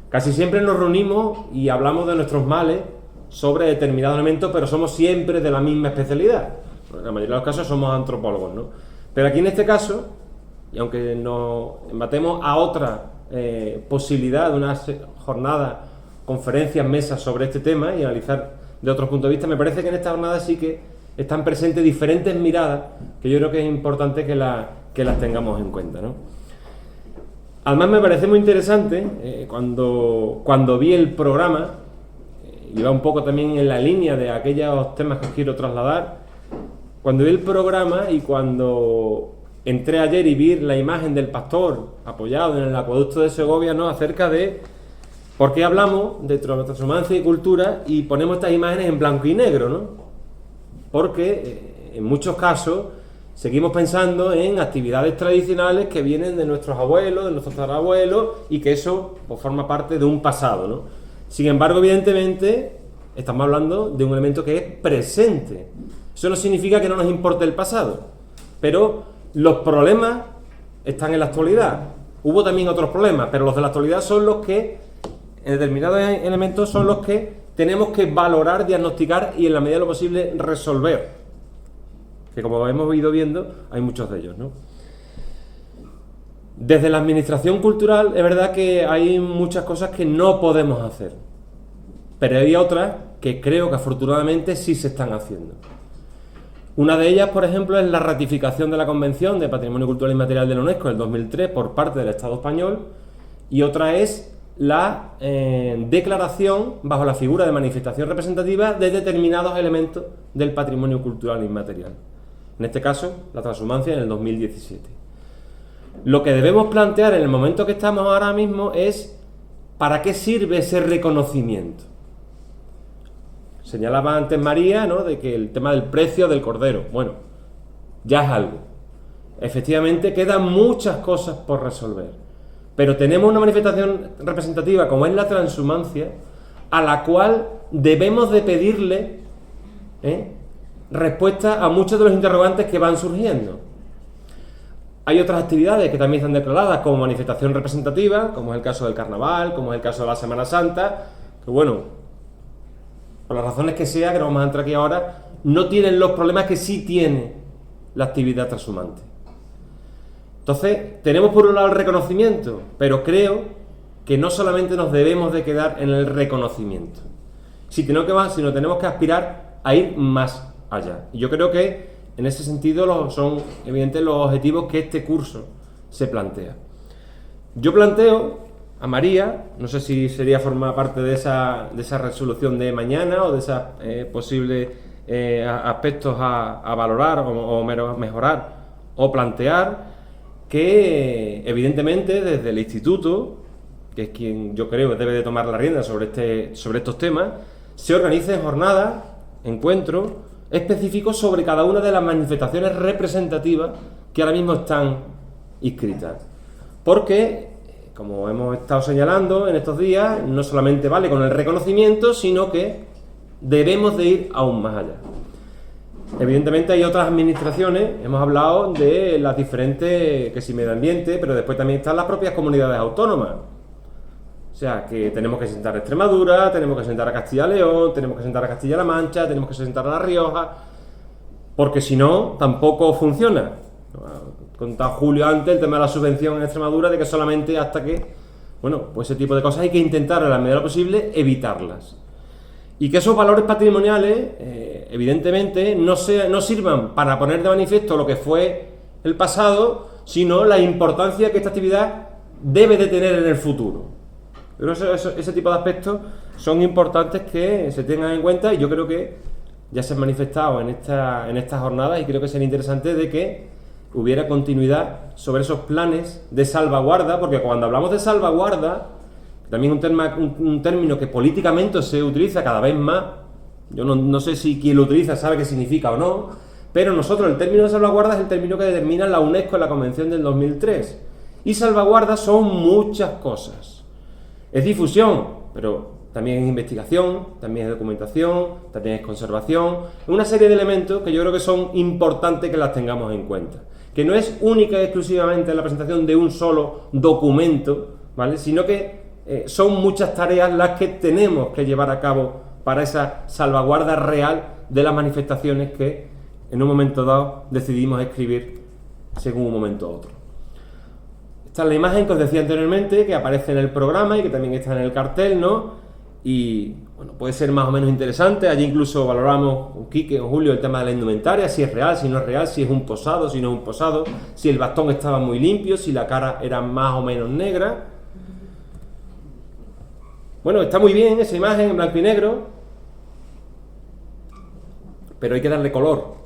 Casi siempre nos reunimos y hablamos de nuestros males sobre determinados elementos, pero somos siempre de la misma especialidad. En la mayoría de los casos somos antropólogos, ¿no? Pero aquí en este caso, y aunque nos embatemos a otra posibilidad de una jornada, conferencias, mesas sobre este tema y analizar de otros puntos de vista, me parece que en esta jornada sí que están presentes diferentes miradas que yo creo que es importante que las tengamos en cuenta, ¿no? Además me parece muy interesante cuando vi el programa, iba un poco también en la línea de aquellos temas que os quiero trasladar, cuando vi el programa y cuando entré ayer y vi la imagen del pastor apoyado en el acueducto de Segovia, ¿no?, acerca de por qué hablamos de transhumancia y cultura y ponemos estas imágenes en blanco y negro, ¿no? Porque en muchos casos seguimos pensando en actividades tradicionales que vienen de nuestros abuelos, de nuestros tatarabuelos, y que eso pues, forma parte de un pasado, ¿no? Sin embargo, evidentemente, estamos hablando de un elemento que es presente. Eso no significa que no nos importe el pasado, pero los problemas están en la actualidad. Hubo también otros problemas, pero los de la actualidad son los que, en determinados elementos, son los que tenemos que valorar, diagnosticar y en la medida de lo posible resolver. Que como hemos ido viendo, hay muchos de ellos, ¿no? Desde la administración cultural es verdad que hay muchas cosas que no podemos hacer, pero hay otras que creo que afortunadamente sí se están haciendo. Una de ellas, por ejemplo, es la ratificación de la Convención de Patrimonio Cultural Inmaterial de la UNESCO del 2003 por parte del Estado español, y otra es la declaración bajo la figura de manifestación representativa de determinados elementos del patrimonio cultural inmaterial. En este caso, la transhumancia en el 2017. Lo que debemos plantear en el momento que estamos ahora mismo es ¿para qué sirve ese reconocimiento? Señalaba antes María, ¿no?, de que el tema del precio del cordero, bueno, ya es algo. Efectivamente, quedan muchas cosas por resolver, pero tenemos una manifestación representativa como es la transhumancia, a la cual debemos de pedirle respuesta a muchos de los interrogantes que van surgiendo. Hay otras actividades que también están declaradas como manifestación representativa, como es el caso del carnaval, como es el caso de la Semana Santa, que bueno, por las razones que sea, que no vamos a entrar aquí ahora, no tienen los problemas que sí tiene la actividad transhumante. Entonces, tenemos por un lado el reconocimiento, pero creo que no solamente nos debemos de quedar en el reconocimiento, sino tenemos que aspirar a ir más allá. Y yo creo que en ese sentido son evidentes los objetivos que este curso se plantea. Yo planteo a María, no sé si sería formar parte de esa resolución de mañana o de esos posibles aspectos a valorar o mejorar o plantear, que evidentemente desde el instituto, que es quien yo creo que debe de tomar la rienda sobre estos temas, se organicen jornadas, encuentros específicos sobre cada una de las manifestaciones representativas que ahora mismo están inscritas. Porque, como hemos estado señalando en estos días, no solamente vale con el reconocimiento, sino que debemos de ir aún más allá. Evidentemente hay otras administraciones, hemos hablado de las diferentes, que si medio ambiente, pero después también están las propias comunidades autónomas. O sea, que tenemos que sentar a Extremadura, tenemos que sentar a Castilla y León, tenemos que sentar a Castilla-La Mancha, tenemos que sentar a La Rioja, porque si no, tampoco funciona. Contaba Julio antes el tema de la subvención en Extremadura, de que solamente hasta que, bueno, pues ese tipo de cosas hay que intentar a la medida de lo posible evitarlas. Y que esos valores patrimoniales, evidentemente, no sirvan para poner de manifiesto lo que fue el pasado, sino la importancia que esta actividad debe de tener en el futuro. Pero ese tipo de aspectos son importantes que se tengan en cuenta, y yo creo que ya se han manifestado en estas jornadas, y creo que sería interesante de que hubiera continuidad sobre esos planes de salvaguarda, porque cuando hablamos de salvaguarda, también un término que políticamente se utiliza cada vez más, yo no sé si quien lo utiliza sabe qué significa o no, pero nosotros el término de salvaguarda es el término que determina la UNESCO en la Convención del 2003, y salvaguarda son muchas cosas. Es difusión, pero también es investigación, también es documentación, también es conservación, una serie de elementos que yo creo que son importantes que las tengamos en cuenta, que no es única y exclusivamente la presentación de un solo documento, ¿vale?, sino que son muchas tareas las que tenemos que llevar a cabo para esa salvaguarda real de las manifestaciones que en un momento dado decidimos escribir según un momento u otro. Esta es la imagen que os decía anteriormente, que aparece en el programa y que también está en el cartel, ¿no? Y bueno, puede ser más o menos interesante. Allí incluso valoramos con Quique o Julio el tema de la indumentaria, si es real, si no es real, si es un posado, si no es un posado, si el bastón estaba muy limpio, si la cara era más o menos negra. Bueno, está muy bien esa imagen en blanco y negro, pero hay que darle color.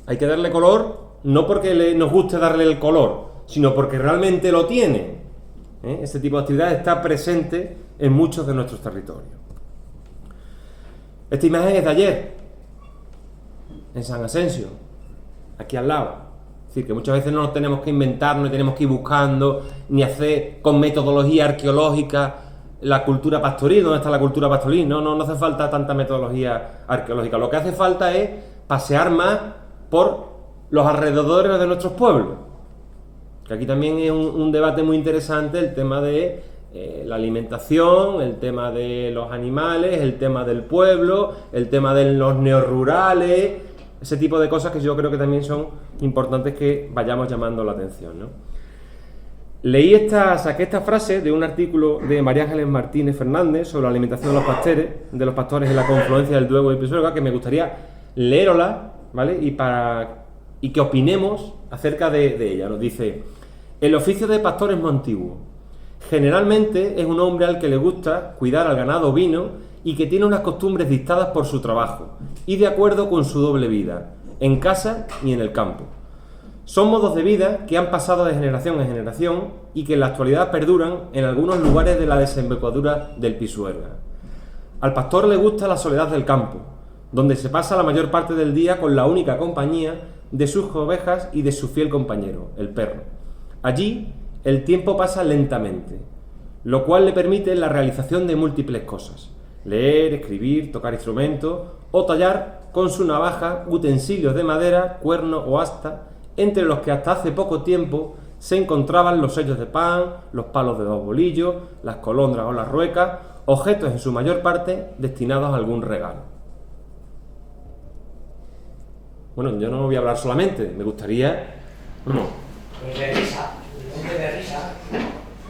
Hay que darle color no porque nos guste darle el color, sino porque realmente lo tiene. Este tipo de actividad está presente en muchos de nuestros territorios. Esta imagen es de ayer, en San Asensio, aquí al lado. Es decir, que muchas veces no nos tenemos que inventar, no tenemos que ir buscando, ni hacer con metodología arqueológica la cultura pastoril. ¿Dónde está la cultura pastoril? No hace falta tanta metodología arqueológica. Lo que hace falta es pasear más por los alrededores de nuestros pueblos. Que aquí también es un debate muy interesante el tema de la alimentación, el tema de los animales, el tema del pueblo, el tema de los neorurales, ese tipo de cosas que yo creo que también son importantes que vayamos llamando la atención, ¿no? Saqué esta frase de un artículo de María Ángeles Martínez Fernández sobre la alimentación de los pastores en la confluencia del Duero y el Pisuerga, que me gustaría leerla, ¿vale? Y que opinemos acerca de ella. Nos dice: el oficio de pastor es muy antiguo. Generalmente es un hombre al que le gusta cuidar al ganado ovino y que tiene unas costumbres dictadas por su trabajo y de acuerdo con su doble vida, en casa y en el campo. Son modos de vida que han pasado de generación en generación y que en la actualidad perduran en algunos lugares de la desembocadura del Pisuerga. Al pastor le gusta la soledad del campo, donde se pasa la mayor parte del día con la única compañía de sus ovejas y de su fiel compañero, el perro. Allí el tiempo pasa lentamente, lo cual le permite la realización de múltiples cosas: leer, escribir, tocar instrumentos o tallar con su navaja utensilios de madera, cuerno o asta, entre los que hasta hace poco tiempo se encontraban los sellos de pan, los palos de 2 bolillos, las colondras o las ruecas, objetos en su mayor parte destinados a algún regalo. Bueno, yo no voy a hablar solamente, me gustaría... Bueno, pues de risa, de risa.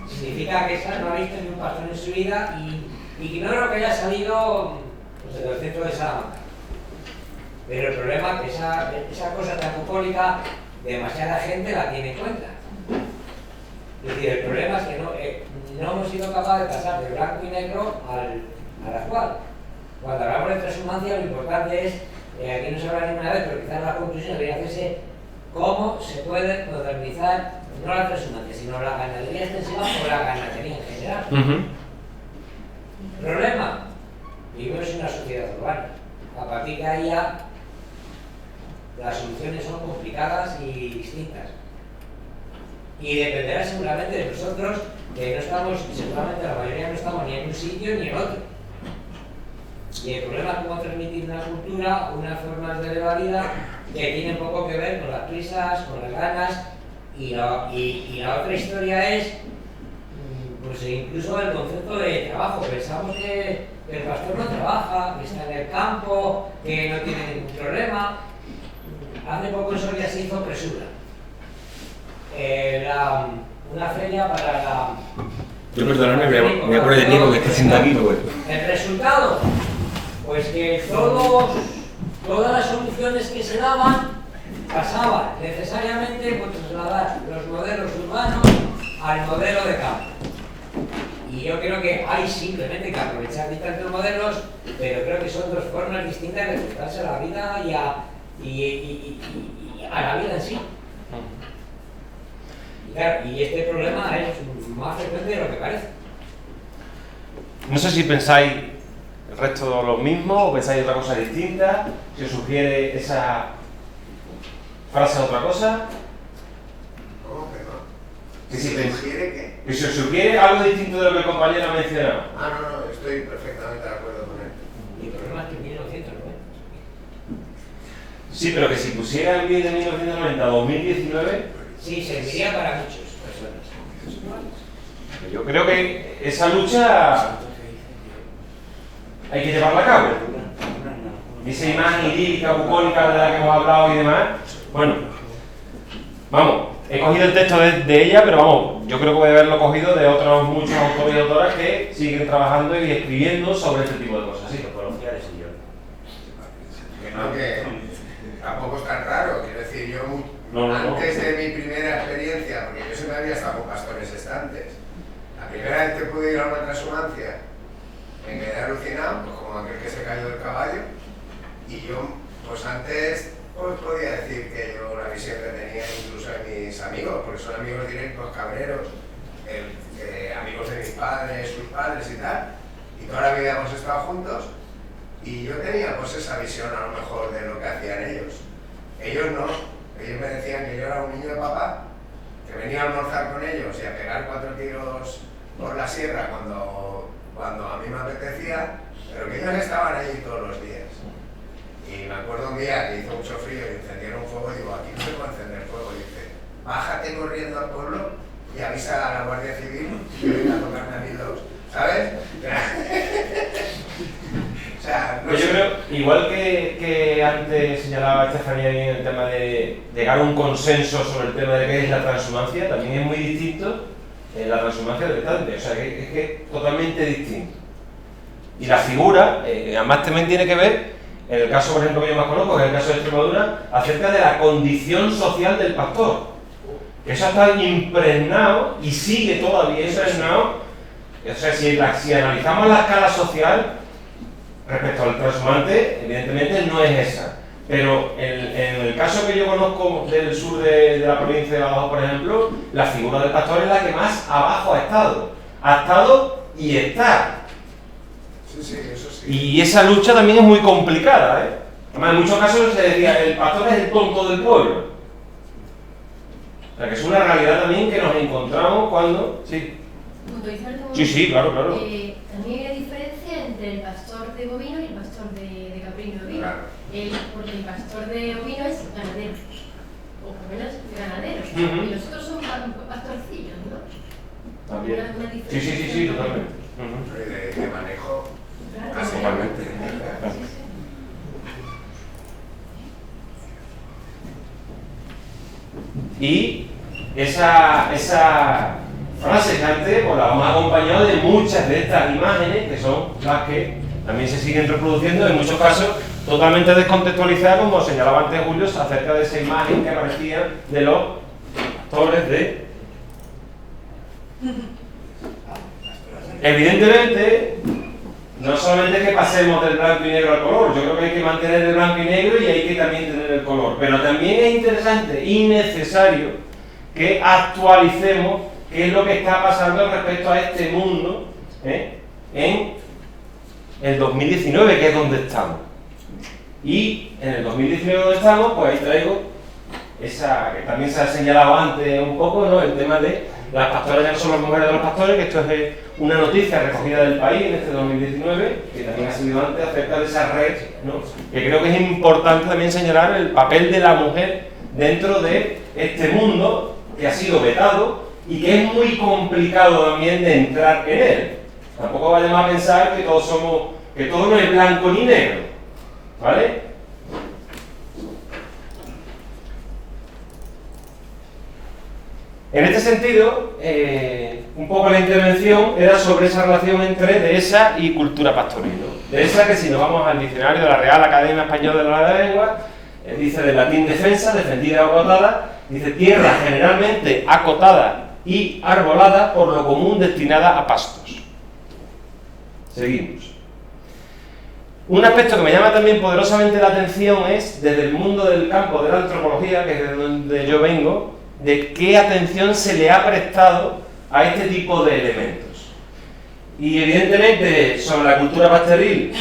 Significa que esa no ha visto ni un pastor en su vida y que no creo que haya salido pues, del centro de Salamanca. Pero el problema es que esa cosa tan bucólica, demasiada gente la tiene en cuenta. Es decir, el problema es que no hemos sido capaces de pasar de blanco y negro al actual. Cuando hablamos de transhumancia, lo importante es, aquí no se habla ninguna vez, pero quizás la conclusión debería hacerse cómo se puede modernizar, no la transhumancia, sino la ganadería extensiva o la ganadería en general. Problema, vivimos en una sociedad urbana. A partir de ahí ya las soluciones son complicadas y distintas. Y dependerá seguramente de nosotros, que no estamos, seguramente la mayoría no estamos ni en un sitio ni en otro. Y el problema es cómo transmitir una cultura, unas formas de ver la vida que tienen poco que ver con las prisas, con las ganas. Y la otra historia es, pues incluso el concepto de trabajo. Pensamos que el pastor no trabaja, que está en el campo, que no tiene ningún problema. Hace poco en Soria se hizo Presura. Una feria para la... Yo perdóname, me acuerdo de Nico que está haciendo aquí, güey. El resultado, pues que todas las soluciones que se daban pasaban necesariamente por trasladar los modelos urbanos al modelo de campo. Y yo creo que hay simplemente que aprovechar distintos modelos, pero creo que son dos formas distintas de acercarse a la vida y a la vida en sí. Y claro, y este problema es más frecuente de lo que parece. No sé si pensáis el resto lo mismo o pensáis otra cosa distinta, si os sugiere esa frase otra cosa. ¿Cómo que no? Que si ¿Sugiere qué? Que si os sugiere algo distinto de lo que el compañero ha mencionado. No, estoy perfectamente de acuerdo con él. Y el problema es que en 1990. Sí, pero que si pusiera el vídeo de 1990 a 2019... Sí, serviría para muchas personas. Yo creo que esa lucha hay que llevarla a cabo. Esa imagen idílica, bucólica de la que hemos hablado y demás, bueno, vamos, he cogido el texto de ella, pero vamos, yo creo que voy a haberlo cogido de otros muchos autores y autoras que siguen trabajando y escribiendo sobre este tipo de cosas. Sí, Psicología de señor. Que no, que tampoco es tan raro. Quiero decir, yo No. antes de mi primera experiencia, porque yo siempre había estado con pastores estantes, la primera vez que pude ir a una transhumancia, me quedé alucinado, pues como aquel que se cayó del caballo, y yo, pues antes, pues podía decir que yo la visión que tenía incluso de mis amigos, porque son amigos directos, cabreros, amigos de mis padres, sus padres y tal, y toda la vida hemos estado juntos, y yo tenía pues esa visión a lo mejor de lo que hacían ellos. Ellos no, ellos me decían que yo era un niño de papá, que venía a almorzar con ellos y a pegar 4 tiros por la sierra cuando a mí me apetecía, pero que ellos estaban allí todos los días. Y me acuerdo un día que hizo mucho frío y encendieron un fuego y digo, aquí no se puede encender fuego. Y dice, bájate corriendo al pueblo y avisa a la Guardia Civil que venga a tocarme a mí dos, ¿sabes? O sea, no pues yo sé. creo, igual que antes señalaba Estefanía bien el tema de llegar a un consenso sobre el tema de qué es la transhumancia, también es muy distinto la transhumancia del Tante, o sea, que es que totalmente distinto. Y la figura, además también tiene que ver, en el caso, por ejemplo, que yo más conozco, que es el caso de Extremadura, acerca de la condición social del pastor. Que eso está impregnado y sigue todavía impregnado. O sea, si analizamos la escala social respecto al transhumante, evidentemente no es esa. Pero en el caso que yo conozco del sur de la provincia de Badajoz, por ejemplo, la figura del pastor es la que más abajo ha estado. Ha estado y está. Sí, eso sí. Y esa lucha también es muy complicada, ¿eh? Además, en muchos casos se decía, el pastor es el tonto del pueblo. O sea, que es una realidad también que nos encontramos cuando... Sí, Puntualizar un- sí, claro. También hay diferencia entre el pastor de bovino y el pastor de caprino ovino. Claro. Porque el pastor de ovino es ganadero, o por lo menos ganadero, Ujú. y los otros son pastorcillos, ¿no? También. Una diferencia. Sí, totalmente. Ujú. De manejo. Claro, Casi totalmente. Sí, sí. Y esa frase que antes pues, la vamos acompañado de muchas de estas imágenes que son las que también se siguen reproduciendo, en muchos casos totalmente descontextualizadas, como señalaba antes Julio, acerca de esa imagen que aparecía de los pastores de... Evidentemente, no solamente es que pasemos del blanco y negro al color, yo creo que hay que mantener el blanco y negro y hay que también tener el color, pero también es interesante y necesario que actualicemos qué es lo que está pasando respecto a este mundo en el 2019, que es donde estamos. Y en el 2019 donde estamos, pues ahí traigo esa que también se ha señalado antes un poco, ¿no? El tema de las pastoras ya no son las mujeres de los pastores, que esto es una noticia recogida del país en este 2019, que también ha salido antes acerca de esa red, ¿no? Que creo que es importante también señalar el papel de la mujer dentro de este mundo que ha sido vetado y que es muy complicado también de entrar en él. Tampoco vayamos a pensar que todo no es blanco ni negro, ¿vale? En este sentido, un poco la intervención era sobre esa relación entre dehesa y cultura pastoril, ¿no? Dehesa, que si nos vamos al diccionario de la Real Academia Española de la Lengua, dice del latín defensa, defendida o acotada, dice tierra generalmente acotada y arbolada, por lo común destinada a pastos. Seguimos. Un aspecto que me llama también poderosamente la atención es, desde el mundo del campo de la antropología, que es de donde yo vengo, de qué atención se le ha prestado a este tipo de elementos. Y evidentemente sobre la cultura pastoril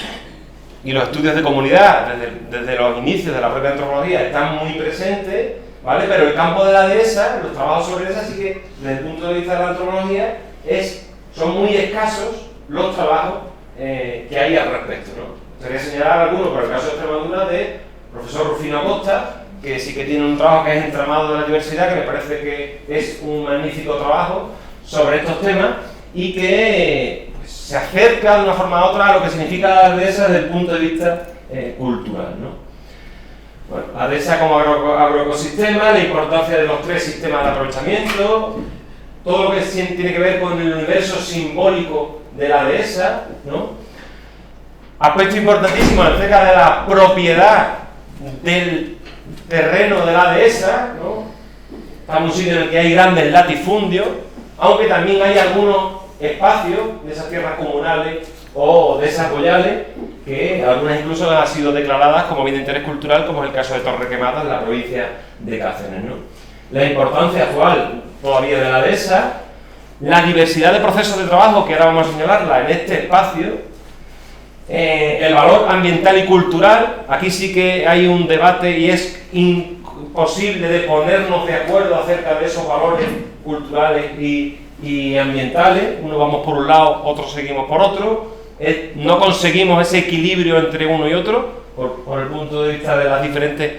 y los estudios de comunidad desde los inicios de la propia antropología están muy presentes, ¿vale? Pero el campo de la dehesa, los trabajos sobre dehesa, sí que desde el punto de vista de la antropología son muy escasos los trabajos que hay al respecto, ¿no? Quería señalar algunos, por el caso de Extremadura, de profesor Rufino Acosta, que sí que tiene un trabajo que es Entramado de la Diversidad, que me parece que es un magnífico trabajo sobre estos temas y que pues, se acerca de una forma u otra a lo que significa la dehesa desde el punto de vista cultural, ¿no? Bueno, la dehesa como agroecosistema, la importancia de los 3 sistemas de aprovechamiento, todo lo que tiene que ver con el universo simbólico de la dehesa, ¿no? Aspecto importantísimo acerca de la propiedad del terreno de la dehesa, ¿no? Estamos en un sitio en el que hay grandes latifundios, aunque también hay algunos espacios de esas tierras comunales o de esas boyales que algunas incluso han sido declaradas como bien de interés cultural, como es el caso de Torrequemada en la provincia de Cáceres, ¿no? La importancia actual todavía de la dehesa, la diversidad de procesos de trabajo que ahora vamos a señalarla en este espacio, el valor ambiental y cultural. Aquí sí que hay un debate y es imposible de ponernos de acuerdo acerca de esos valores culturales y ambientales. Uno vamos por un lado, otros seguimos por otro. No conseguimos ese equilibrio entre uno y otro por el punto de vista de las diferentes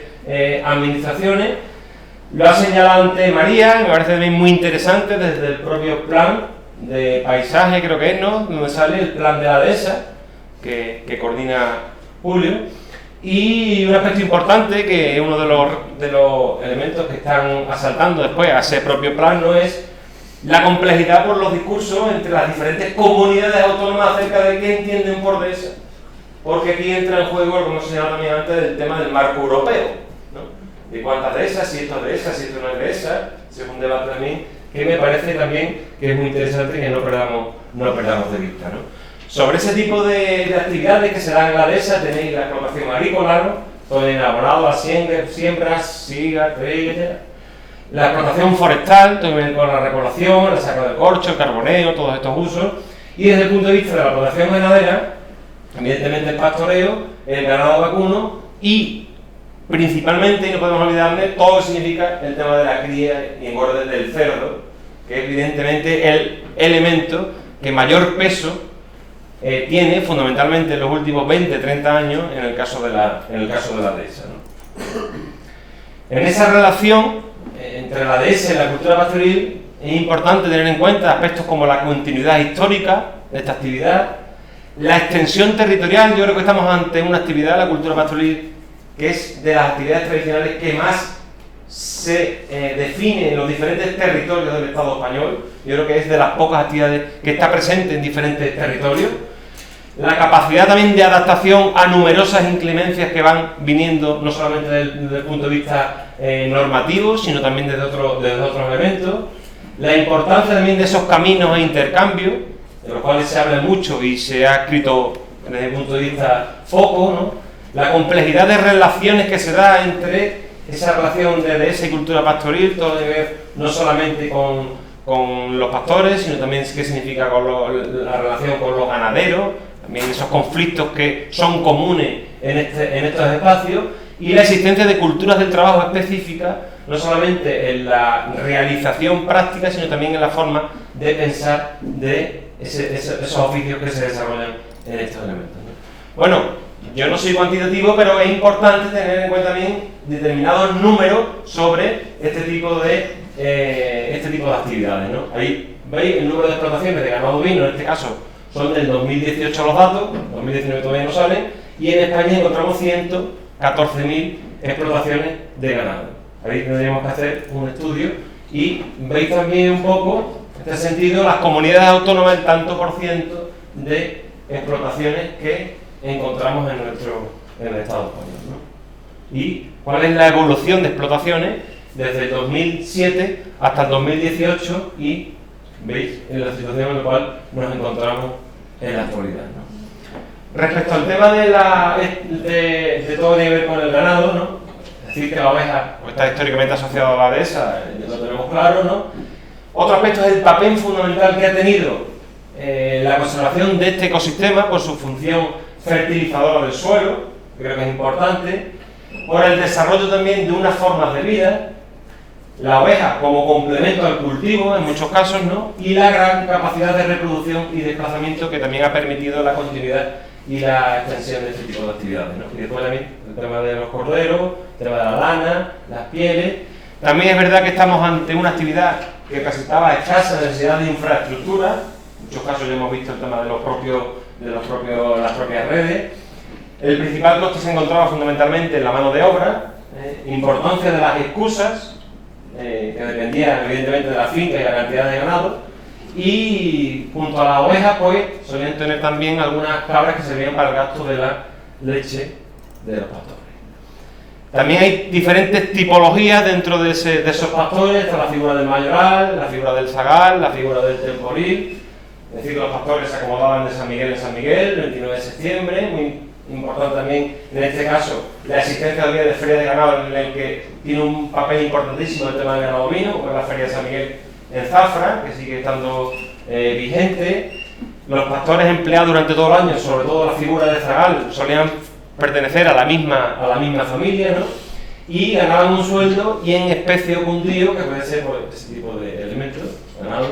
administraciones. Lo ha señalado antes María, me parece también muy interesante desde el propio plan de paisaje, creo que es, ¿no? Donde sale el plan de la dehesa que coordina Julio. Y un aspecto importante, que es uno de los elementos que están asaltando después a ese propio plan, no es la complejidad por los discursos entre las diferentes comunidades autónomas acerca de qué entienden por dehesa, porque aquí entra en juego, como señalaba también antes, el tema del marco europeo, ¿no? De cuántas dehesas, si esto es dehesa, si esto no es dehesa. Es un debate también que me parece también que es muy interesante y que no perdamos de vista, ¿no? Sobre ese tipo de actividades que se dan en la dehesa tenéis la explotación agrícola, ¿no? Todo el abonado, las siembras, sigas, etc. La explotación forestal, también con la repoblación, la saca del corcho, el carboneo, todos estos usos. Y desde el punto de vista de la explotación ganadera, evidentemente el pastoreo, el ganado vacuno y principalmente, y no podemos olvidarle, todo lo que significa el tema de la cría y engorde del cerdo, que es evidentemente el elemento que mayor peso tiene fundamentalmente en los últimos 20-30 años en el caso de la dehesa, ¿no? En esa relación entre la dehesa y la cultura pastoril es importante tener en cuenta aspectos como la continuidad histórica de esta actividad, la extensión territorial. Yo creo que estamos ante una actividad, la cultura pastoril, que es de las actividades tradicionales que más se define en los diferentes territorios del Estado español. Yo creo que es de las pocas actividades que está presente en diferentes territorios. La capacidad también de adaptación a numerosas inclemencias que van viniendo, no solamente desde el punto de vista normativo, sino también desde otros elementos. La importancia también de esos caminos e intercambios, de los cuales se habla mucho y se ha escrito desde el punto de vista foco, ¿no? La complejidad de relaciones que se da entre esa relación de dehesa y cultura pastoril, todo tiene que ver no solamente con los pastores, sino también qué significa con la relación con los ganaderos, también esos conflictos que son comunes en estos espacios, y la existencia de culturas del trabajo específicas, no solamente en la realización práctica, sino también en la forma de pensar de esos oficios que se desarrollan en estos elementos, ¿no? Bueno, yo no soy cuantitativo, pero es importante tener en cuenta también determinados números sobre este tipo de actividades, ¿no? Ahí veis el número de explotaciones de ganado ovino, en este caso son del 2018 los datos, 2019 todavía no salen, y en España encontramos 114.000 explotaciones de ganado. Ahí tendríamos que hacer un estudio y veis también un poco, en este sentido, las comunidades autónomas, el tanto por ciento de explotaciones que encontramos en el Estado español, ¿no? Y cuál es la evolución de explotaciones desde el 2007 hasta el 2018, y veis en la situación en la cual nos encontramos en la actualidad, ¿no? Respecto al tema de todo que tiene que ver con el ganado, ¿no? Es decir, que la oveja pues, está históricamente asociada a la dehesa, lo tenemos claro, ¿no? Otro aspecto es el papel fundamental que ha tenido la conservación de este ecosistema por su función fertilizadora del suelo, que creo que es importante, por el desarrollo también de unas formas de vida, la oveja como complemento al cultivo en muchos casos, ¿no? Y la gran capacidad de reproducción y desplazamiento que también ha permitido la continuidad y la extensión de este tipo de actividades, ¿no? Y después también el tema de los corderos, el tema de la lana, las pieles. También es verdad que estamos ante una actividad que presentaba escasa necesidad de infraestructura. En muchos casos ya hemos visto el tema de las propias redes. El principal coste se encontraba fundamentalmente en la mano de obra, importancia de las excusas, que dependían evidentemente de la finca y la cantidad de ganado, y junto a las ovejas pues solían tener también algunas cabras que servían para el gasto de la leche de los pastores. También hay diferentes tipologías dentro de esos pastores. Está la figura del mayoral, la figura del zagal, la figura del temporil. Es decir, los pastores se acomodaban de San Miguel en San Miguel, el 29 de septiembre. Muy importante también, en este caso, la existencia del día de feria de ganado, en el que tiene un papel importantísimo el tema del ganado ovino, como es la feria de San Miguel en Zafra, que sigue estando vigente. Los pastores empleados durante todo el año, sobre todo la figura de zagal, solían pertenecer a la misma familia, ¿no? Y ganaban un sueldo y en especie o cundío, que puede ser por ese tipo de elementos, ganado,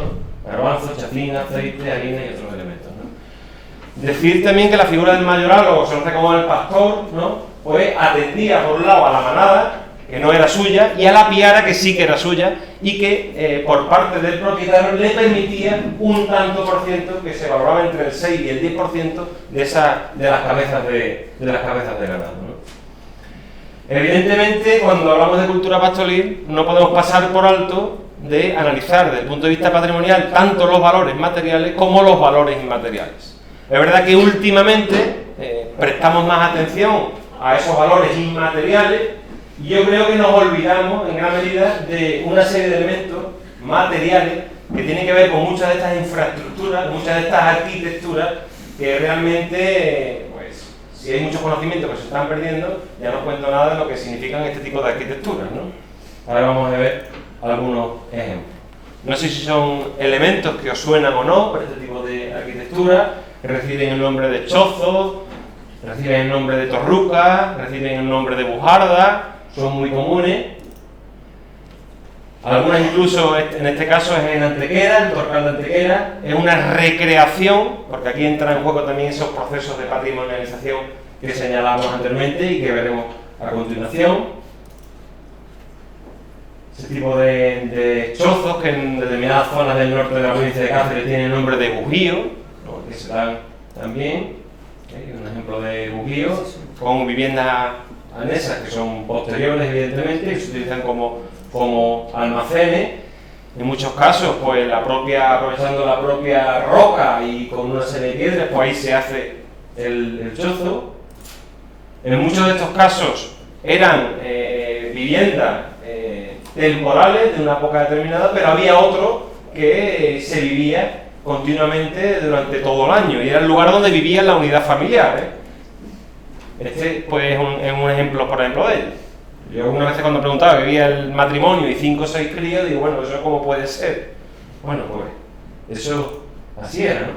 garbanzos, chacín, aceite, harina y otros elementos, ¿no? Decir también que la figura del mayoral, o se conoce como el pastor, ¿no? Pues atendía por un lado a la manada, que no era suya, y a la piara, que sí que era suya, y que por parte del propietario le permitía un tanto por ciento, que se valoraba entre el 6 y el 10% de las cabezas de ganado, ¿no? Evidentemente, cuando hablamos de cultura pastoril, no podemos pasar por alto de analizar desde el punto de vista patrimonial tanto los valores materiales como los valores inmateriales. Es verdad que últimamente prestamos más atención a esos valores inmateriales. Y yo creo que nos olvidamos en gran medida de una serie de elementos materiales que tienen que ver con muchas de estas infraestructuras, muchas de estas arquitecturas que realmente, pues, si hay muchos conocimientos que se están perdiendo, ya no cuento nada de lo que significan este tipo de arquitecturas, ¿no? Ahora vamos a ver algunos ejemplos. No sé si son elementos que os suenan o no, pero este tipo de arquitectura reciben el nombre de chozo, reciben el nombre de torruca, reciben el nombre de bujarda. Son muy comunes, algunas incluso, en este caso es en Antequera, el Torcal de Antequera, es una recreación, porque aquí entran en juego también esos procesos de patrimonialización que señalamos anteriormente y que veremos a continuación. Ese tipo de chozos que en determinadas zonas del norte de la provincia de Cáceres tienen el nombre de bujío, ¿no? Que se dan también, un ejemplo de bujío, con viviendas anexas que son posteriores evidentemente y se utilizan como almacenes. En muchos casos pues aprovechando la propia roca y con una serie de piedras, pues ahí se hace el chozo. En muchos de estos casos eran viviendas temporales de una época determinada, pero había otro que se vivía continuamente durante todo el año y era el lugar donde vivía la unidad familiar, Este pues es un ejemplo, por ejemplo, de ello. Yo algunas veces cuando preguntaba que vivía el matrimonio y 5 o 6 críos, digo, bueno, ¿eso cómo puede ser? Bueno, pues eso así era, ¿no?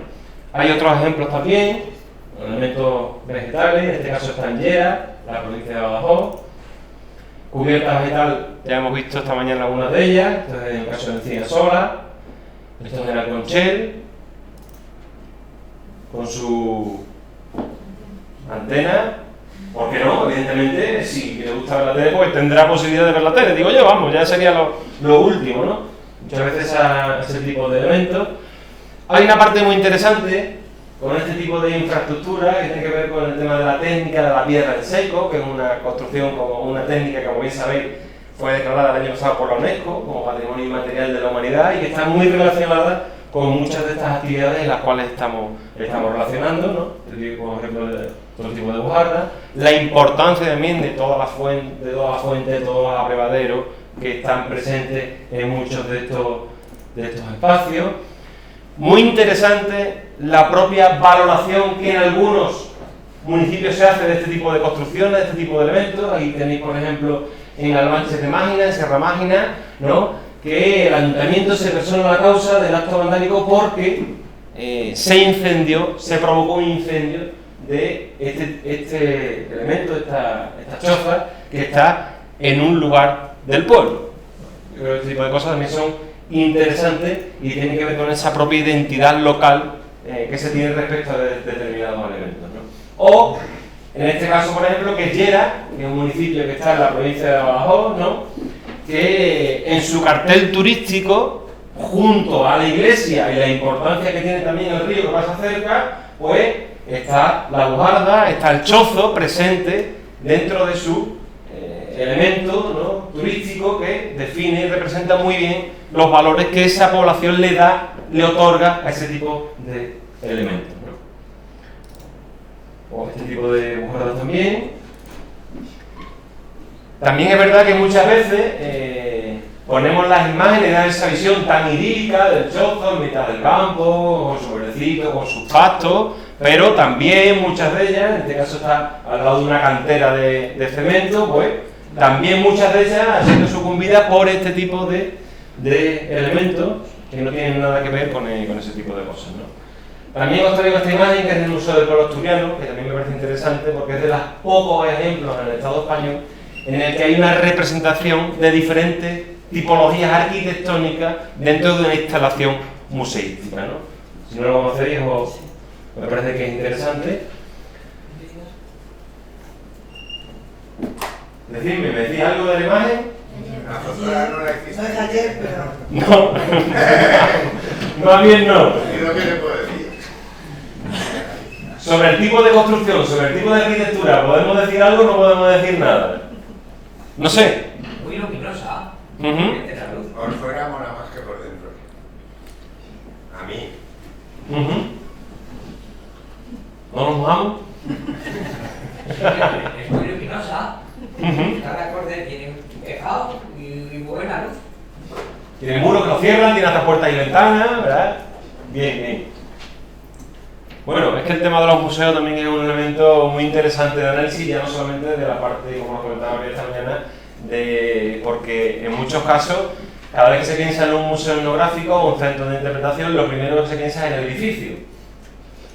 Hay otros ejemplos también, elementos vegetales, en este caso está en Llera, la provincia de Badajoz. Cubierta vegetal, ya hemos visto esta mañana algunas de ellas, esto es en el caso de Encina Sola, esto es en Alconchel, con su antena. ¿Por qué no? Evidentemente, si le gusta ver la tele, pues tendrá posibilidad de ver la tele. Digo yo, vamos, ya sería lo último, ¿no? Muchas veces a ese tipo de eventos. Hay una parte muy interesante con este tipo de infraestructura que tiene que ver con el tema de la técnica de la piedra en seco, que es una construcción, como una técnica que, como bien sabéis, fue declarada el año pasado por la UNESCO como Patrimonio Inmaterial de la Humanidad y que está muy relacionada con muchas de estas actividades en las cuales estamos relacionando, ¿no? Por ejemplo, todo tipo de bujarda, la importancia también de todas las fuentes, de todos los abrevaderos que están presentes en muchos de estos espacios. Muy interesante la propia valoración que en algunos municipios se hace de este tipo de construcciones, de este tipo de elementos. Ahí tenéis, por ejemplo, en Almanches de Mágina, en Serra Mágina, ¿no? Que el ayuntamiento se persona la causa del acto vandálico porque se provocó un incendio de este elemento, esta choza, que está en un lugar del pueblo. Yo creo que este tipo de cosas también son interesantes y tienen que ver con esa propia identidad local que se tiene respecto a determinados elementos, ¿no? O, en este caso, por ejemplo, que es Llera, que es un municipio que está en la provincia de Badajoz, ¿no? Que en su cartel turístico junto a la iglesia y la importancia que tiene también el río que pasa cerca, pues está la bujarda, está el chozo presente dentro de su elemento, ¿no?, turístico que define y representa muy bien los valores que esa población le otorga a ese tipo de elementos, ¿no? O este tipo de bujardas también. También es verdad que muchas veces ponemos las imágenes, dan esa visión tan idílica del chozo en mitad del campo, con su verdecito, con sus pastos, pero también muchas de ellas, en este caso está al lado de una cantera de cemento, pues también muchas de ellas han sido sucumbidas por este tipo de elementos que no tienen nada que ver con ese tipo de cosas, ¿no? También os traigo esta imagen que es del Museo del Pueblo Asturiano, que también me parece interesante porque es de los pocos ejemplos en el Estado español en el que hay una representación de diferentes tipologías arquitectónicas dentro de una instalación museística, ¿no? Si no lo conocéis, me parece que es interesante. Decidme, ¿me decís algo de la imagen? La fotógrafa no la hiciste. No es ayer, pero... No. Más bien no. ¿Y lo que le puedo decir? Sobre el tipo de construcción, sobre el tipo de arquitectura, ¿podemos decir algo o no podemos decir nada? No sé. Muy luminosa. Ujú. Mete la luz. Por fuera mola más que por dentro. A mí. Ujú. ¿No nos mojamos? Es muy luminosa. Ujú. Está de acorde, tiene un tejado y buena luz. Tiene muros que lo cierran, tiene hasta puertas y ventanas, ¿verdad? Bien, bien. Bueno, es que el tema de los museos también es un elemento muy interesante de análisis, ya no solamente de la parte, como nos comentaba esta mañana, porque en muchos casos, cada vez que se piensa en un museo etnográfico o un centro de interpretación, lo primero que se piensa es en el edificio.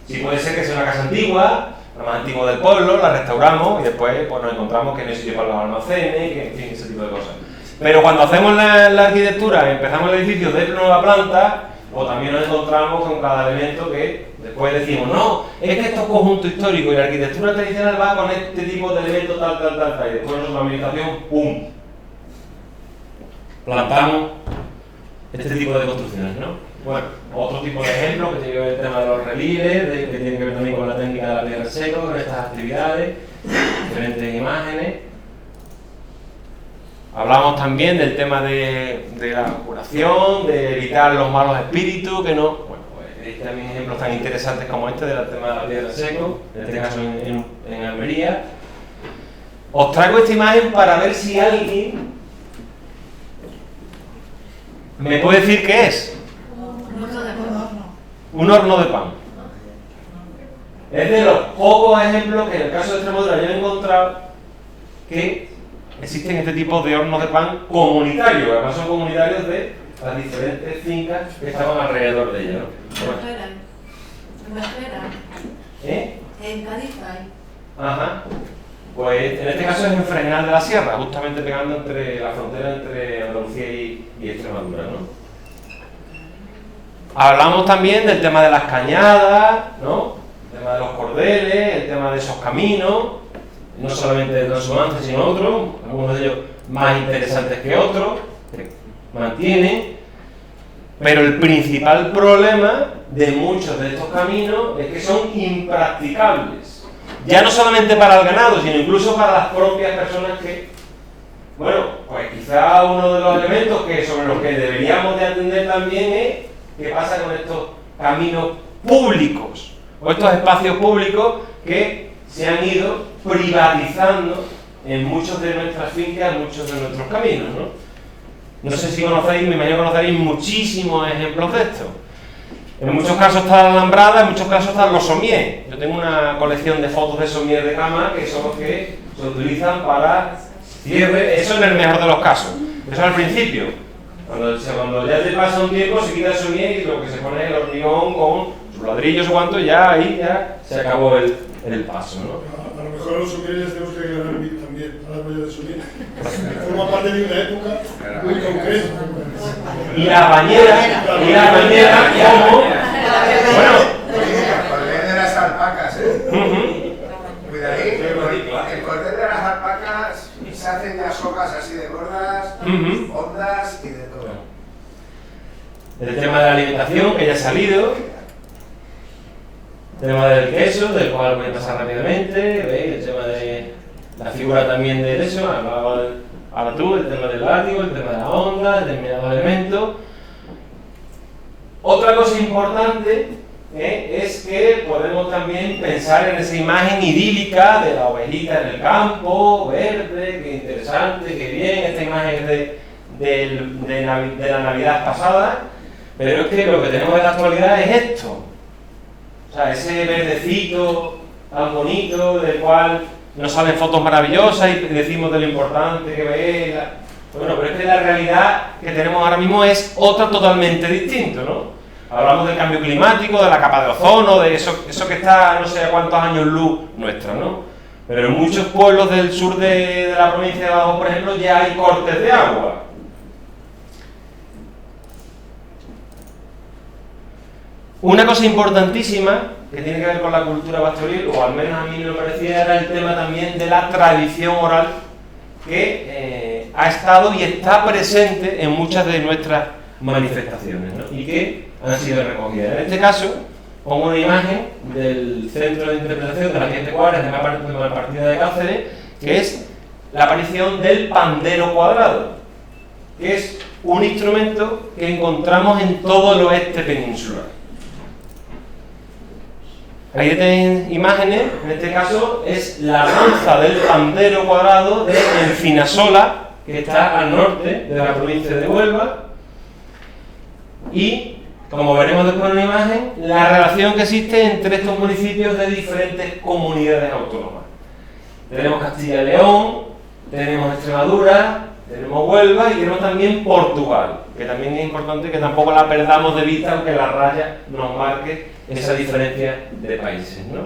Sí, puede ser que sea una casa antigua, la más antigua del pueblo, la restauramos y después pues, nos encontramos que no hay sitio para los almacenes, que, en fin, ese tipo de cosas. Pero cuando hacemos la arquitectura, empezamos el edificio de nueva planta, o también nos encontramos con cada elemento que después decimos, no, es que esto es conjunto histórico y la arquitectura tradicional va con este tipo de elementos tal, y después nosotros la administración, ¡pum!, plantamos este tipo de construcciones, ¿no? Bueno, otro tipo de ejemplo que tiene que ver el tema de los relieves, que tiene que ver también con la técnica de la piedra seco, con estas actividades, diferentes imágenes. Hablamos también del tema de la curación, de evitar los malos espíritus, que no. Bueno, pues hay también ejemplos tan interesantes como este del tema de la piedra seco, en este caso en Almería. Os traigo esta imagen para ver si alguien me puede decir qué es. Un horno de pan. Es de los pocos ejemplos que en el caso de Extremadura yo he encontrado que existen este tipo de hornos de pan comunitarios, además son comunitarios de las diferentes fincas que estaban alrededor de ella, ¿no? Bueno. ¿Eh? En Cádiz hay. Ajá. Pues en este caso es en Fregenal de la Sierra, justamente pegando entre la frontera entre Andalucía y Extremadura, ¿no? Hablamos también del tema de las cañadas, ¿no? El tema de los cordeles, el tema de esos caminos, no solamente de transhumancia, sino otros, algunos de ellos más interesantes que otros, que mantienen, pero el principal problema de muchos de estos caminos es que son impracticables, ya no solamente para el ganado, sino incluso para las propias personas que, bueno, pues quizá uno de los elementos sobre los que deberíamos de atender también es qué pasa con estos caminos públicos, o estos espacios públicos que se han ido privatizando en muchos de nuestras fincas, en muchos de nuestros caminos, ¿no? No sé si conocéis, me imagino que conoceréis muchísimos ejemplos de esto. En muchos casos está la alambrada, en muchos casos están los somiers. Yo tengo una colección de fotos de somiers de cama que son los que se utilizan para cierre, eso en el mejor de los casos. Eso al principio. Cuando ya te pasa un tiempo se quita el somier y lo que se pone es el hormigón con sus ladrillos o cuanto, ya ahí ya se acabó el paso, ¿no? A lo mejor a los sumieres tenemos que ganar también, a las huellas de sumir. Forma parte de una época muy concreta. Y la bañera como... Bueno, El cordel de las alpacas, ujú. Cuidadín, el cordel de las alpacas se hacen ya socas así de gordas, Ujú. hondas y de todo. El tema de la alimentación, que ya ha salido. El tema del queso, del cual voy a pasar rápidamente. ¿Veis? El tema de la figura también del eso, ahora tú, el tema del látigo, el tema de la onda, determinados elementos. Otra cosa importante es que podemos también pensar en esa imagen idílica de la ovejita en el campo, verde, qué interesante, qué bien, esta imagen de la Navidad pasada, pero es que lo que tenemos en la actualidad es esto. O sea, ese verdecito tan bonito del cual nos salen fotos maravillosas y decimos de lo importante que es. Bueno, pero es que la realidad que tenemos ahora mismo es otra totalmente distinta, ¿no? Hablamos del cambio climático, de la capa de ozono, de eso que está no sé a cuántos años luz nuestra, ¿no? Pero en muchos pueblos del sur de la provincia de Badajoz, por ejemplo, ya hay cortes de agua. Una cosa importantísima que tiene que ver con la cultura pastoril, o al menos a mí me lo parecía, era el tema también de la tradición oral que ha estado y está presente en muchas de nuestras manifestaciones, ¿no? Y que han sido recogidas. En este caso, pongo una imagen del Centro de Interpretación de la Fiesta de Cuadras de la partida de Cáceres, que es la aparición del pandero cuadrado, que es un instrumento que encontramos en todo el oeste peninsular. Ahí tenéis imágenes, en este caso es la danza del pandero cuadrado de Encinasola, que está al norte de la provincia de Huelva, y, como veremos después en una imagen, la relación que existe entre estos municipios de diferentes comunidades autónomas. Tenemos Castilla y León, tenemos Extremadura, tenemos Huelva y tenemos también Portugal, que también es importante que tampoco la perdamos de vista, aunque la raya nos marque esa diferencia de países, ¿no?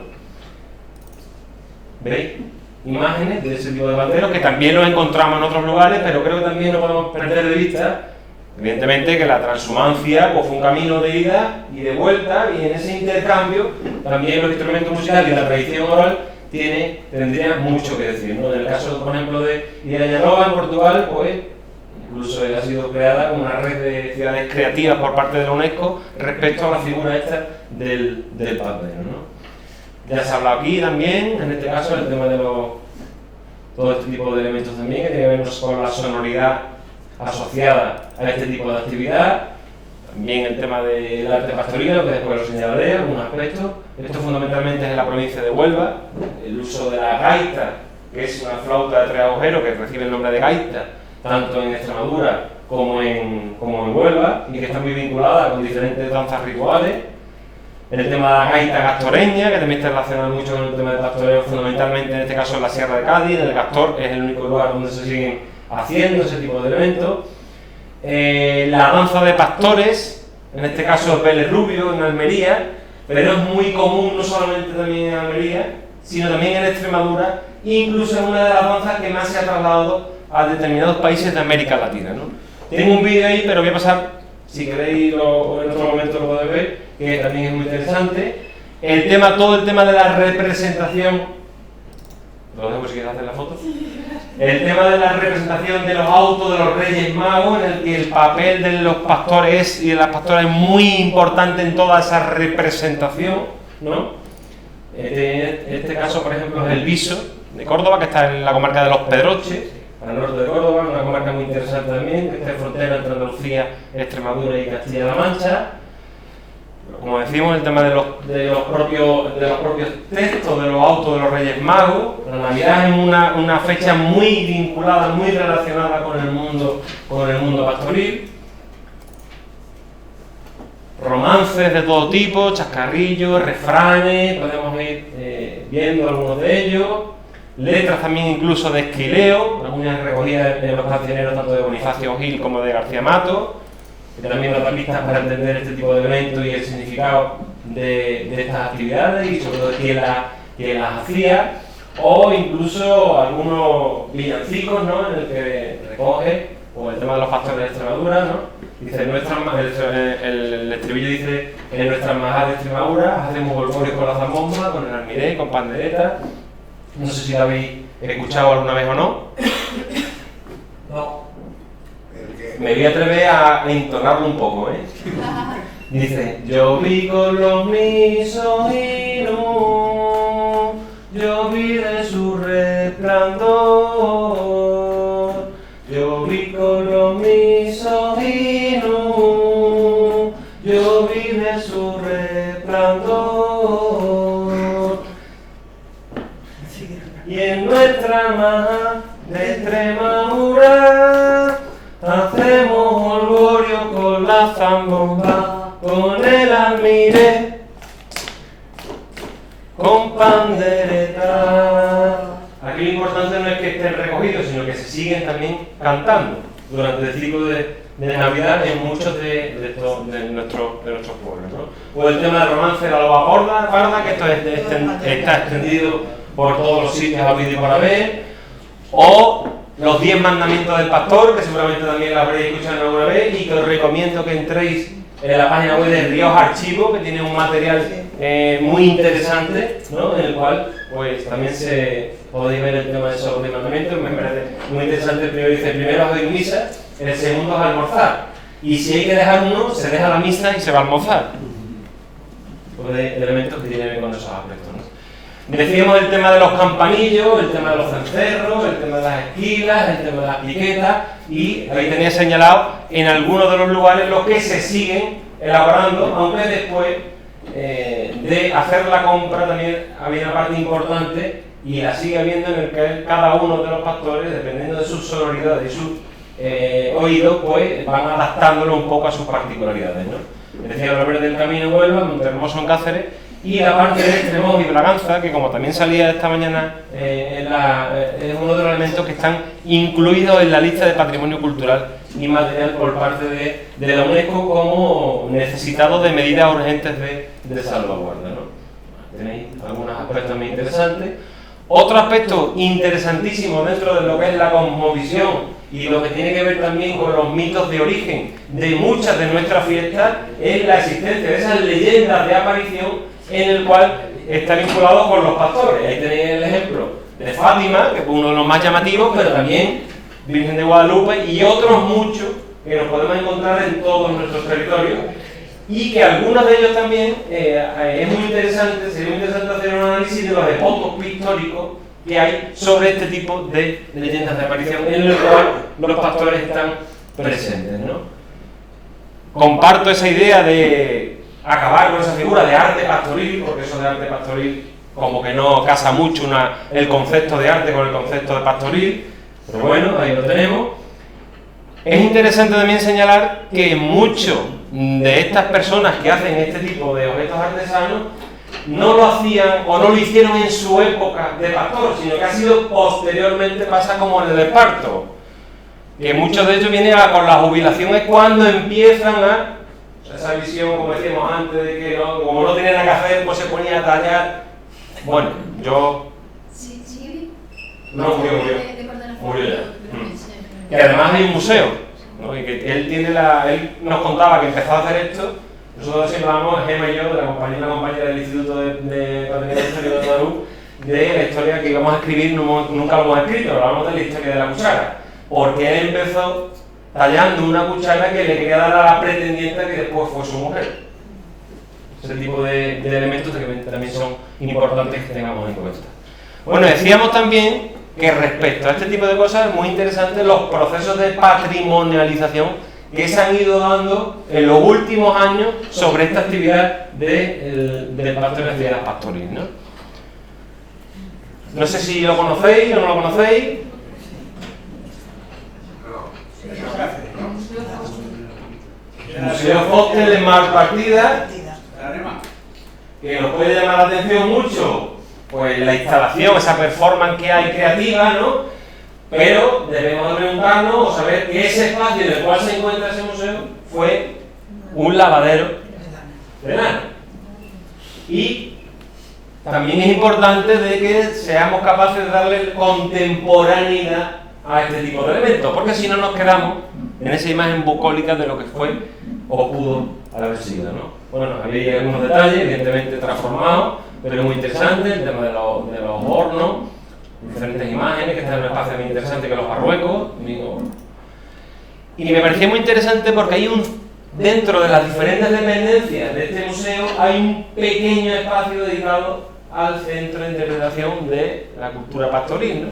¿Veis? Imágenes de ese tipo de banderos que también los encontramos en otros lugares, pero creo que también no podemos perder de vista, evidentemente, que la transhumancia pues, fue un camino de ida y de vuelta, y en ese intercambio también los instrumentos musicales y la tradición oral tendría mucho que decir, ¿no? En el caso, por ejemplo, de Irañanova en Portugal, pues incluso ha sido creada como una red de ciudades creativas por parte de la UNESCO respecto a la figura esta del pandero, ¿no? Ya se ha hablado aquí también, en este caso, el tema de todo este tipo de elementos también, que tiene que ver con la sonoridad asociada a este tipo de actividad. También el tema del arte pastoril, que después lo señalaré, algunos aspectos. Esto fundamentalmente es en la provincia de Huelva, el uso de la gaita, que es una flauta de 3 agujeros que recibe el nombre de gaita, tanto en Extremadura como en Huelva, y que está muy vinculada con diferentes danzas rituales. En el tema de la gaita gastoreña, que también está relacionado mucho con el tema del pastoreo, fundamentalmente en este caso en la Sierra de Cádiz. El Gastor es el único lugar donde se siguen haciendo ese tipo de elementos. La danza de pastores, en este caso es Vélez Rubio en Almería, pero es muy común no solamente también en Almería, sino también en Extremadura, e incluso en una de las danzas que más se ha trasladado a determinados países de América Latina, ¿no? Tengo un vídeo ahí, pero voy a pasar, si queréis o en otro momento lo podéis ver, que también es muy interesante. Todo el tema de la representación, lo dejo si quieres hacer la foto. El tema de la representación de los autos de los Reyes Magos, en el que el papel de los pastores y de las pastoras es muy importante en toda esa representación, ¿no? En este caso, por ejemplo, es el Viso de Córdoba, que está en la comarca de Los Pedroches, al norte de Córdoba, una comarca muy interesante también, que está en frontera entre Andalucía, Extremadura y Castilla-La Mancha. Como decimos, el tema de los propios textos de los autos de los Reyes Magos. La Navidad es una fecha muy vinculada, muy relacionada con el mundo pastoril. Romances de todo tipo, chascarrillos, refranes, podemos ir viendo algunos de ellos. Letras también incluso de Esquileo, algunas recogidas en los cancioneros tanto de Bonifacio Gil como de García Mato, que también nos da pistas para entender este tipo de eventos y el significado de estas actividades y sobre todo quién las hacía, o incluso algunos villancicos, ¿no? En el que recoge, o el tema de los pastores de Extremadura, ¿no? Dice, el estribillo dice, en nuestras majas de Extremadura hacemos golforios con la zambomba, con el almiré, con pandereta. No sé si lo habéis escuchado alguna vez o no. No. ¿El qué? me voy a atrever a entonarlo un poco, ¿eh? Dice, yo vi con los mis ojitos, yo vi de su resplandor, yo vi con los mis ojitos, yo vi de su resplandor. Y en nuestra maja de Extremadura hacemos holgorio con la zambomba, con el almiré, con pandereta. Aquí lo importante no es que estén recogidos, sino que se siguen también cantando durante el ciclo de Navidad en muchos de nuestros pueblos, ¿no? O el tema del romance de la loba parda, que esto está extendido por todos los sitios habidos y por haber, o los 10 mandamientos del pastor, que seguramente también lo habréis escuchado alguna vez, y que os recomiendo que entréis en la página web de Ríos Archivo, que tiene un material muy interesante, ¿no? En el cual pues también podéis ver el tema de esos 10 mandamientos. Me parece muy interesante. El primero dice, primero os doy misa, el segundo es almorzar, y si hay que dejar uno, se deja la misa y se va a almorzar. Pues de elementos que tienen que ver con esos aspectos, ¿no? Decíamos el tema de los campanillos, el tema de los cencerros, el tema de las esquilas, el tema de las piquetas, y ahí tenía señalado en algunos de los lugares los que se siguen elaborando, aunque después de hacer la compra también había una parte importante, y la sigue habiendo, en el que cada uno de los pastores, dependiendo de sus sonoridades y sus oídos, pues van adaptándolo un poco a sus particularidades, ¿no? Decía Roberto del Camino Huelva, Montehermoso en Cáceres, y la parte de Extremoz y Braganza, que como también salía esta mañana, es uno de los elementos que están incluidos en la lista de patrimonio cultural inmaterial por parte de la UNESCO como necesitados de medidas urgentes de salvaguarda, ¿no? Tenéis algunos aspectos muy interesantes. Otro aspecto interesantísimo dentro de lo que es la cosmovisión y lo que tiene que ver también con los mitos de origen de muchas de nuestras fiestas es la existencia de esas leyendas de aparición, en el cual está vinculado con los pastores. Ahí tenéis el ejemplo de Fátima, que es uno de los más llamativos, pero también Virgen de Guadalupe y otros muchos que nos podemos encontrar en todos nuestros territorios, y que algunos de ellos también es muy interesante, sería muy interesante hacer un análisis de los depósitos pictóricos que hay sobre este tipo de leyendas de aparición, en el cual los pastores están presentes, ¿no? Comparto esa idea de acabar con esa figura de arte pastoril, porque eso de arte pastoril como que no casa mucho el concepto de arte con el concepto de pastoril, pero bueno, ahí lo tenemos. Es interesante también señalar que muchos de estas personas que hacen este tipo de objetos artesanos no lo hacían o no lo hicieron en su época de pastor, sino que ha sido posteriormente, pasa como en el esparto, que muchos de ellos vienen con la jubilación, es cuando empiezan a esa visión, como decíamos antes, de que como no tenían nada que hacer, pues se ponía a tallar. Bueno, yo... Sí. No, murió ya. Que además hay un museo, ¿no? Y que él nos contaba que empezó a hacer esto. Nosotros siempre hablamos, Gemma y yo, de la compañera del Instituto de Patrimonio Histórico de Andaluz, de la historia que íbamos a escribir, nunca lo hemos escrito, hablamos de la historia de la cuchara. Porque él empezó tallando una cuchara que le quería dar a la pretendiente que después fue su mujer. Ese tipo de elementos que también son importantes que tengamos en cuenta. Bueno, decíamos también que respecto a este tipo de cosas es muy interesante los procesos de patrimonialización que se han ido dando en los últimos años sobre esta actividad del pastoreo de las pastoril, ¿no? No sé si lo conocéis o no lo conocéis. El Museo Fóstel en Malpartida, que nos puede llamar la atención mucho, pues la instalación, esa performance que hay creativa, ¿no? Pero debemos preguntarnos o saber que ese espacio en el cual se encuentra ese museo fue un lavadero de lana. Y también es importante de que seamos capaces de darle contemporaneidad a este tipo de elementos, porque si no nos quedamos en esa imagen bucólica de lo que fue o pudo haber sido, ¿no? Bueno, había algunos detalles, evidentemente transformados, pero es muy interesante el tema de los hornos, diferentes imágenes, que están en un espacio muy interesante que los Marruecos. Y me parecía muy interesante porque dentro de las diferentes dependencias de este museo hay un pequeño espacio dedicado al Centro de Interpretación de la Cultura Pastoril, ¿no?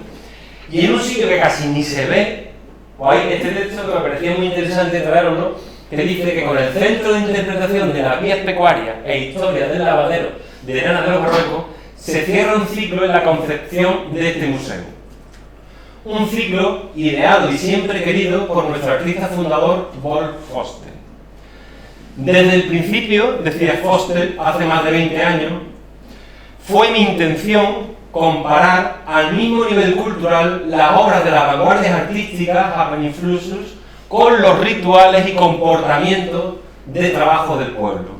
Y en un sitio que casi ni se ve, pues hay este texto que me parecía muy interesante traerlo, que dice que con el Centro de Interpretación de las Vías Pecuarias e Historia del Lavadero de Llanas de los Barrancos se cierra un ciclo en la concepción de este museo. Un ciclo ideado y siempre querido por nuestro artista fundador, Wolf Foster. Desde el principio, decía Foster, hace más de 20 años, fue mi intención comparar al mismo nivel cultural las obras de las vanguardias artísticas, Happening Fluxus, con los rituales y comportamientos de trabajo del pueblo.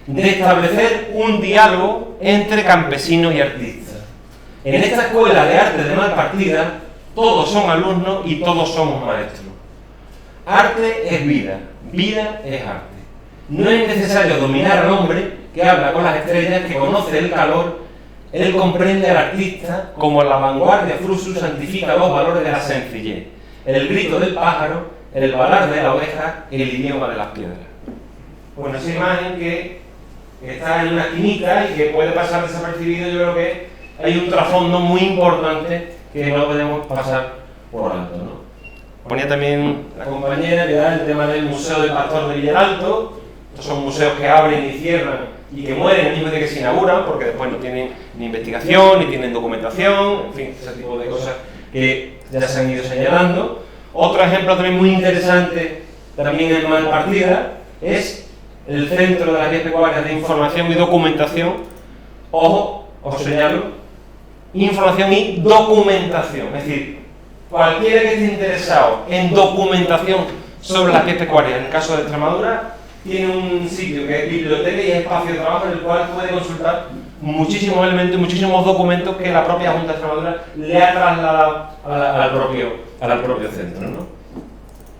De establecer un diálogo entre campesinos y artistas. En esta escuela de arte de Malpartida, todos son alumnos y todos somos maestros. Arte es vida, vida es arte. No es necesario dominar al hombre que habla con las estrellas, que conoce el calor. Él comprende al artista como la vanguardia Fluxus santifica los valores de la sencillez, el grito del pájaro, el balar de la oveja, el idioma de las piedras. Bueno, esa imagen que está en una esquinita y que puede pasar desapercibido, yo creo que hay un trasfondo muy importante que no podemos pasar por alto, ¿no? Ponía también la compañera que da el tema del Museo del Pastor de Villaralto. Estos son museos que abren y cierran y que mueren el mismo día que se inauguran, porque después no tienen ni investigación, ni tienen documentación, en fin, ese tipo de cosas que ya se han ido señalando. Otro ejemplo también muy interesante, también en Malpartida, es el Centro de las Vías Pecuarias de Información y Documentación. Ojo, os señalo, información y documentación, es decir, cualquiera que esté interesado en documentación sobre las vías pecuarias, en el caso de Extremadura, tiene un sitio que es biblioteca y espacio de trabajo en el cual puede consultar muchísimos elementos y muchísimos documentos que la propia Junta de Extremadura le ha trasladado al propio centro, ¿no?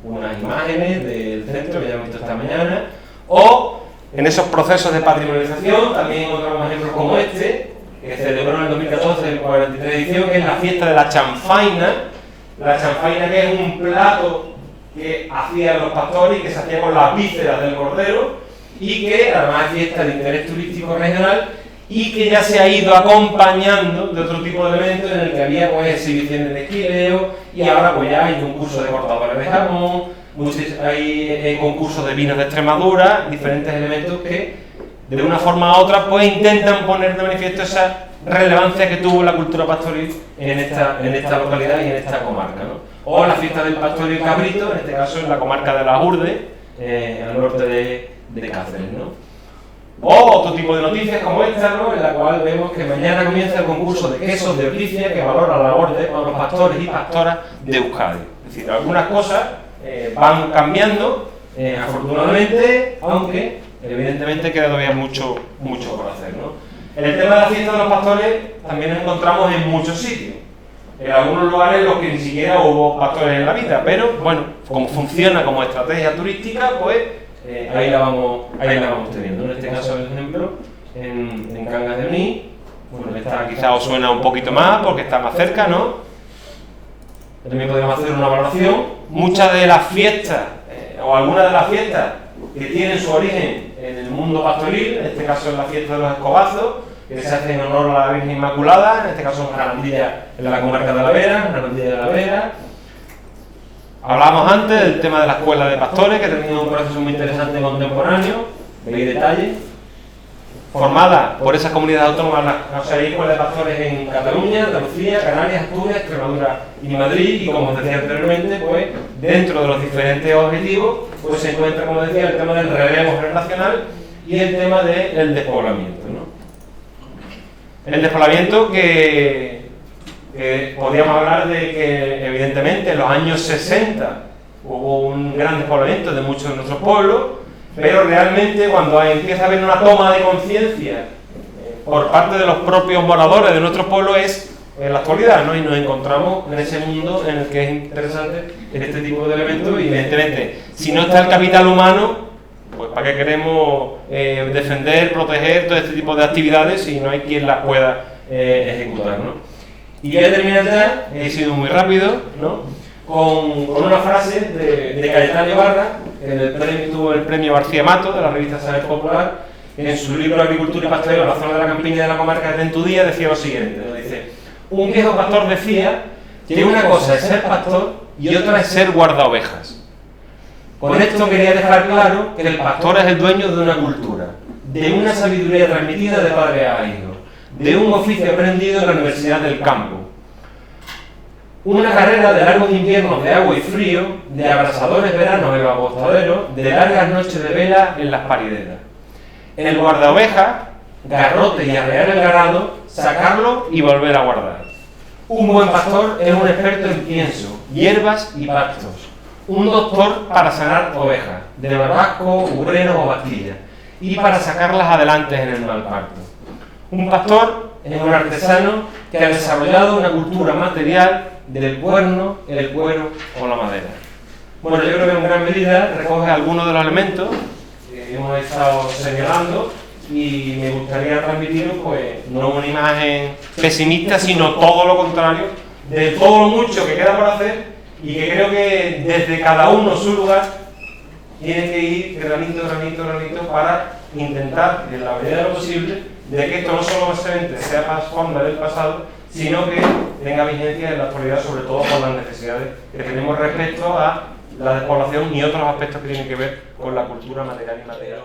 Unas imágenes del centro que ya hemos visto esta mañana, o en esos procesos de patrimonialización también encontramos ejemplos como este, que celebró en el 2014 el 43 edición, que es la fiesta de la chanfaina. La chanfaina, que es un plato que hacían los pastores y que se hacía con las vísceras del cordero, y que además es fiesta de interés turístico regional y que ya se ha ido acompañando de otro tipo de elementos en el que había pues exhibiciones de esquileo, y ahora pues ya hay concursos de cortadores de jamón, hay concursos de vinos de Extremadura, diferentes elementos que de una forma u otra pues intentan poner de manifiesto esa relevancia que tuvo la cultura pastoril en esta localidad y en esta comarca, ¿no? O la fiesta del pastor y el cabrito, en este caso en la comarca de Las Urdes, al norte de Cáceres, ¿no? O otro tipo de noticias como esta, ¿no? En la cual vemos que mañana comienza el concurso de quesos de Orticia, que valora la labor de los pastores y pastoras de Euskadi. Es decir, algunas cosas van cambiando, afortunadamente, aunque evidentemente queda todavía mucho por hacer, ¿no? En el tema de la fiesta de los pastores también nos encontramos en muchos sitios. En algunos lugares en los que ni siquiera hubo pastores en la vida, pero bueno, como funciona como estrategia turística, pues ahí la vamos teniendo. En este caso, por ejemplo, en Cangas de Onís, bueno, esta quizá os suena un poquito más porque está más cerca, ¿no? También podemos hacer una valoración. Muchas de las fiestas, o algunas de las fiestas que tienen su origen en el mundo pastoril, en este caso en la fiesta de los escobazos, que se hace en honor a la Virgen Inmaculada, en este caso en Jarandilla, en la comarca de la Vera, Jarandilla de la Vera. Hablábamos antes del tema de la escuela de pastores, que ha tenido un proceso muy interesante contemporáneo, veis detalles, formada por esas comunidades autónomas, o sea, hay escuelas de pastores en Cataluña, Andalucía, Canarias, Asturias, Extremadura y Madrid, y como os decía anteriormente, pues dentro de los diferentes objetivos, pues se encuentra, como decía, el tema del relevo generacional y el tema del despoblamiento, ¿no? El despoblamiento que podríamos hablar de que evidentemente en los años 60 hubo un gran despoblamiento de muchos de nuestros pueblos, pero realmente cuando empieza a haber una toma de conciencia por parte de los propios moradores de nuestros pueblos es en la actualidad, ¿no? Y nos encontramos en ese mundo en el que es interesante este tipo de elementos, y evidentemente si no está el capital humano, pues ¿para qué queremos defender, proteger todo este tipo de actividades si no hay quien las pueda ejecutar, ¿no? Y voy a terminar ya, he sido muy rápido, ¿no? con una frase de Cayetano Ibarra, que tuvo el premio García Mato de la revista Saber Popular, en su libro Agricultura y Pastoreo en la zona de la campiña de la comarca de Tentudía, decía lo siguiente, ¿no? Dice: un viejo pastor decía que una cosa es ser pastor y otra es ser guardaovejas. Con esto quería dejar claro que el pastor es el dueño de una cultura, de una sabiduría transmitida de padre a hijo, de un oficio aprendido en la Universidad del Campo. Una carrera de largos inviernos de agua y frío, de abrasadores veranos en los apostaderos, de largas noches de vela en las parideras. El guardaovejas, garrote y arrear el ganado, sacarlo y volver a guardar. Un buen pastor es un experto en pienso, hierbas y pastos. Un doctor para sanar ovejas, de barbasco, ugreros o bastillas, y para sacarlas adelante en el mal parto. Un pastor es un artesano que ha desarrollado una cultura material del cuerno, el cuero o la madera. Bueno, yo creo que en gran medida recoge algunos de los elementos que hemos estado señalando y me gustaría transmitiros pues no una imagen pesimista, sino todo lo contrario, de todo lo mucho que queda por hacer y que creo que desde cada uno su lugar tiene que ir granito, granito, granito para intentar, en la medida de lo posible, de que esto no solamente sea fonda del pasado, sino que tenga vigencia en la actualidad, sobre todo por las necesidades que tenemos respecto a la despoblación y otros aspectos que tienen que ver con la cultura material y material.